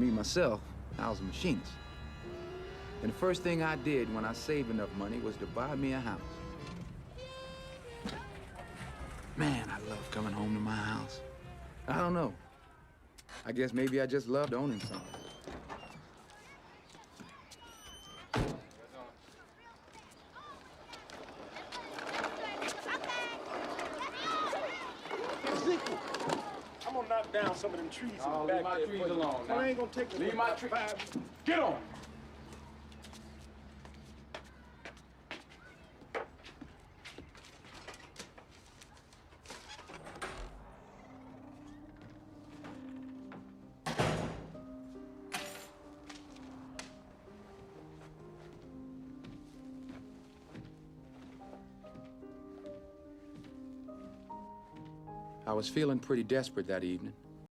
Me, myself, I was a machinist. And the first thing I did when I saved enough money was to buy me a house. Man, I love coming home to my house. I don't know. I guess maybe I just loved owning something. I'm gonna knock down some of them trees in the back. Leave my trees alone. I ain't gonna take Leave my trees. Get on. I was feeling pretty desperate that evening.